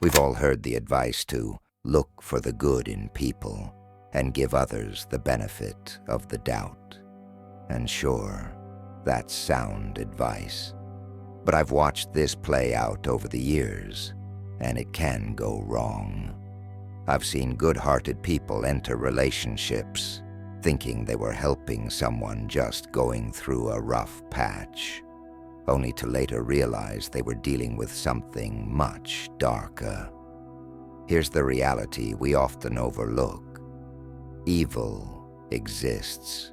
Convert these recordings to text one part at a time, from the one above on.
We've all heard the advice to look for the good in people and give others the benefit of the doubt. And sure, that's sound advice. But I've watched this play out over the years, and it can go wrong. I've seen good-hearted people enter relationships thinking they were helping someone just going through a rough patch, only to later realize they were dealing with something much darker. Here's the reality we often overlook. Evil exists.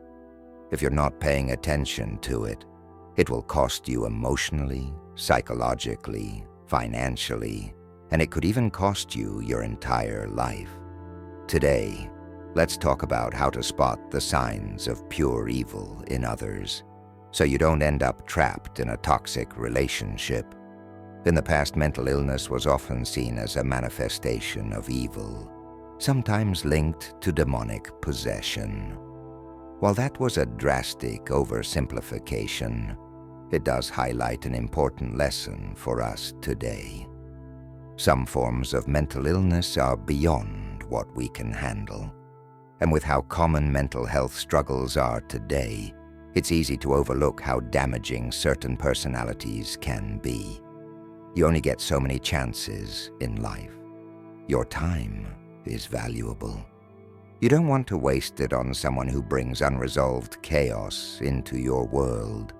If you're not paying attention to it, it will cost you emotionally, psychologically, financially, and it could even cost you your entire life. Today, let's talk about how to spot the signs of pure evil in others, so you don't end up trapped in a toxic relationship. In the past, mental illness was often seen as a manifestation of evil, sometimes linked to demonic possession. While that was a drastic oversimplification, it does highlight an important lesson for us today. Some forms of mental illness are beyond what we can handle. And with how common mental health struggles are today, it's easy to overlook how damaging certain personalities can be. You only get so many chances in life. Your time is valuable. You don't want to waste it on someone who brings unresolved chaos into your world.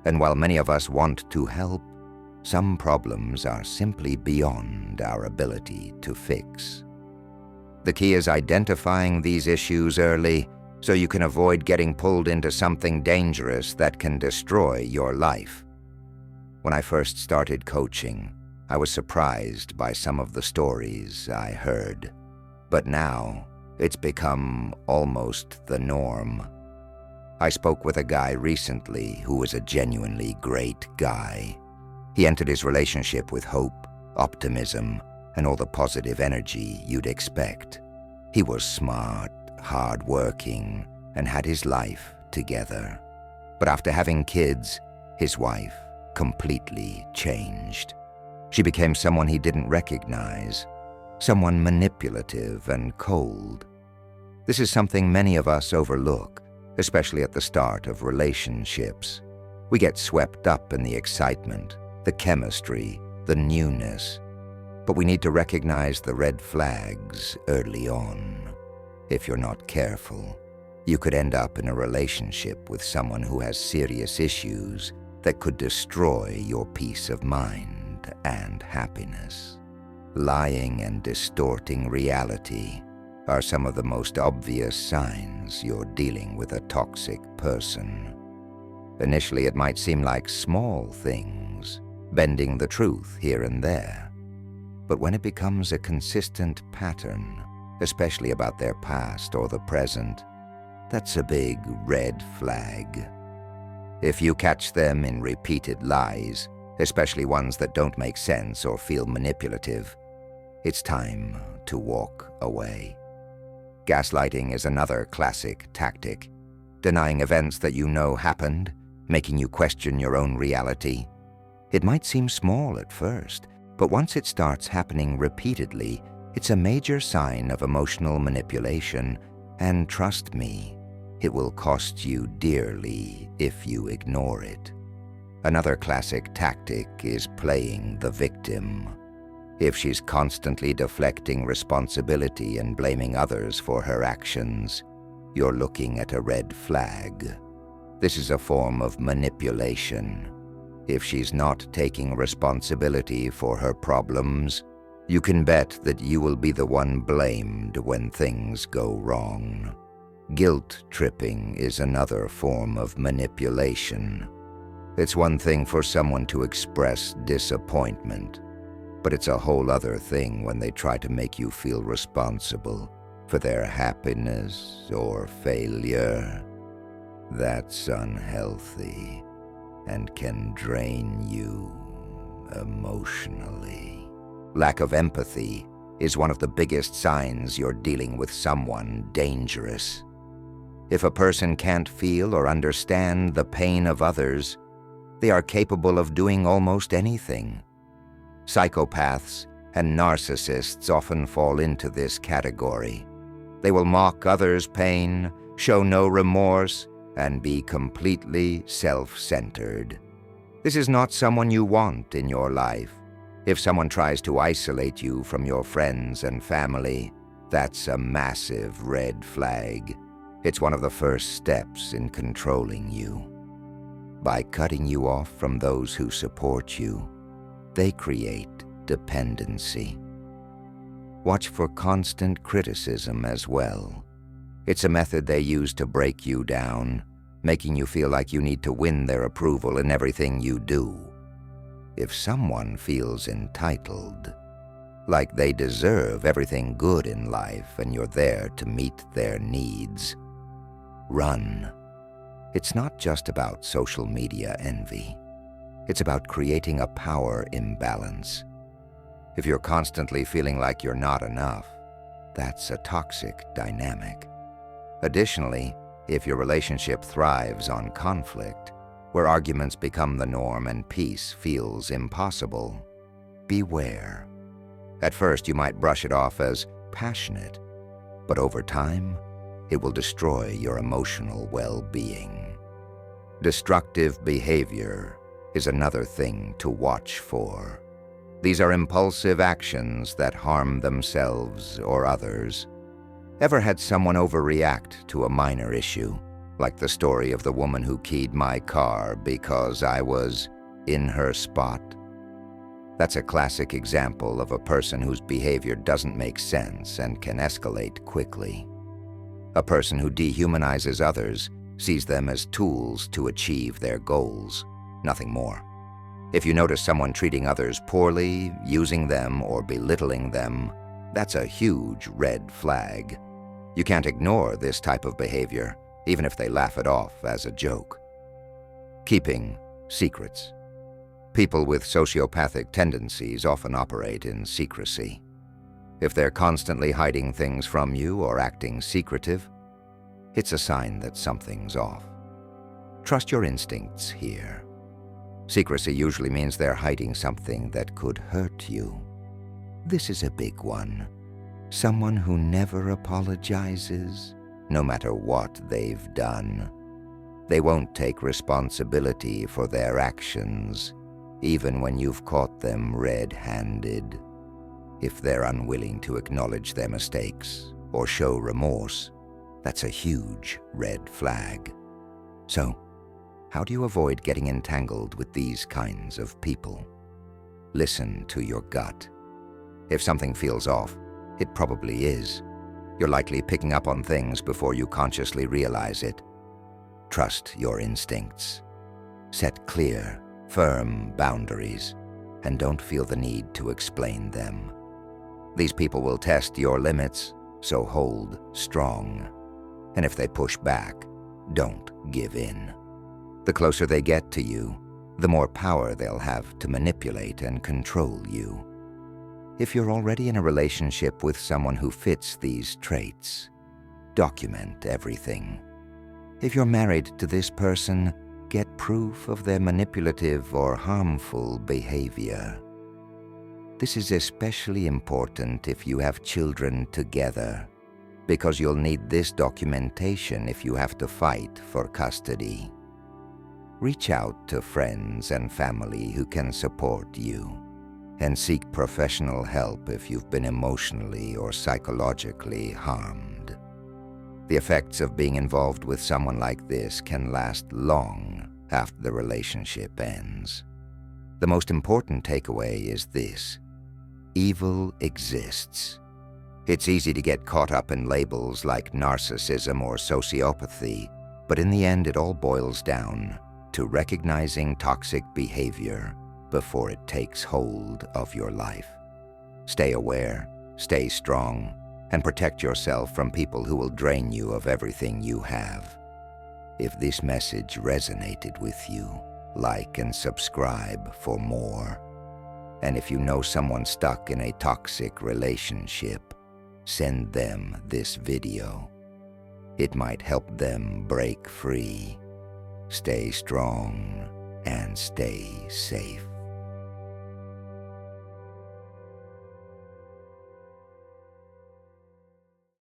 And while many of us want to help, some problems are simply beyond our ability to fix. The key is identifying these issues early so you can avoid getting pulled into something dangerous that can destroy your life. When I first started coaching, I was surprised by some of the stories I heard. But now, it's become almost the norm. I spoke with a guy recently who was a genuinely great guy. He entered his relationship with hope, optimism, and all the positive energy you'd expect. He was smart, hard-working, and had his life together. But after having kids, his wife completely changed. She became someone he didn't recognize, someone manipulative and cold. This is something many of us overlook, especially at the start of relationships. We get swept up in the excitement, the chemistry, the newness. But we need to recognize the red flags early on. If you're not careful, you could end up in a relationship with someone who has serious issues that could destroy your peace of mind and happiness. Lying and distorting reality are some of the most obvious signs you're dealing with a toxic person. Initially, it might seem like small things, bending the truth here and there. But when it becomes a consistent pattern, especially about their past or the present, that's a big red flag. If you catch them in repeated lies, especially ones that don't make sense or feel manipulative, it's time to walk away. Gaslighting is another classic tactic, denying events that you know happened, making you question your own reality. It might seem small at first, but once it starts happening repeatedly, it's a major sign of emotional manipulation, and trust me, it will cost you dearly if you ignore it. Another classic tactic is playing the victim. If she's constantly deflecting responsibility and blaming others for her actions, you're looking at a red flag. This is a form of manipulation. If she's not taking responsibility for her problems, you can bet that you will be the one blamed when things go wrong. Guilt tripping is another form of manipulation. It's one thing for someone to express disappointment, but it's a whole other thing when they try to make you feel responsible for their happiness or failure. That's unhealthy and can drain you emotionally. Lack of empathy is one of the biggest signs you're dealing with someone dangerous. If a person can't feel or understand the pain of others, they are capable of doing almost anything. Psychopaths and narcissists often fall into this category. They will mock others' pain, show no remorse, and be completely self-centered. This is not someone you want in your life. If someone tries to isolate you from your friends and family, that's a massive red flag. It's one of the first steps in controlling you. By cutting you off from those who support you, they create dependency. Watch for constant criticism as well. It's a method they use to break you down, making you feel like you need to win their approval in everything you do. If someone feels entitled, like they deserve everything good in life and you're there to meet their needs, run. It's not just about social media envy. It's about creating a power imbalance. If you're constantly feeling like you're not enough, that's a toxic dynamic. Additionally, if your relationship thrives on conflict, where arguments become the norm and peace feels impossible, beware. At first, you might brush it off as passionate, but over time, it will destroy your emotional well-being. Destructive behavior is another thing to watch for. These are impulsive actions that harm themselves or others. Ever had someone overreact to a minor issue, like the story of the woman who keyed my car because I was in her spot? That's a classic example of a person whose behavior doesn't make sense and can escalate quickly. A person who dehumanizes others sees them as tools to achieve their goals, nothing more. If you notice someone treating others poorly, using them, or belittling them, that's a huge red flag. You can't ignore this type of behavior, even if they laugh it off as a joke. Keeping secrets. People with sociopathic tendencies often operate in secrecy. If they're constantly hiding things from you or acting secretive, it's a sign that something's off. Trust your instincts here. Secrecy usually means they're hiding something that could hurt you. This is a big one. Someone who never apologizes, no matter what they've done. They won't take responsibility for their actions, even when you've caught them red-handed. If they're unwilling to acknowledge their mistakes or show remorse, that's a huge red flag. So, how do you avoid getting entangled with these kinds of people? Listen to your gut. If something feels off, it probably is. You're likely picking up on things before you consciously realize it. Trust your instincts. Set clear, firm boundaries, and don't feel the need to explain them. These people will test your limits, so hold strong. And if they push back, don't give in. The closer they get to you, the more power they'll have to manipulate and control you. If you're already in a relationship with someone who fits these traits, document everything. If you're married to this person, get proof of their manipulative or harmful behavior. This is especially important if you have children together, because you'll need this documentation if you have to fight for custody. Reach out to friends and family who can support you, and seek professional help if you've been emotionally or psychologically harmed. The effects of being involved with someone like this can last long after the relationship ends. The most important takeaway is this: evil exists. It's easy to get caught up in labels like narcissism or sociopathy, but in the end it all boils down to recognizing toxic behavior before it takes hold of your life. Stay aware, stay strong, and protect yourself from people who will drain you of everything you have. If this message resonated with you, like and subscribe for more. And if you know someone stuck in a toxic relationship, send them this video. It might help them break free. Stay strong and stay safe.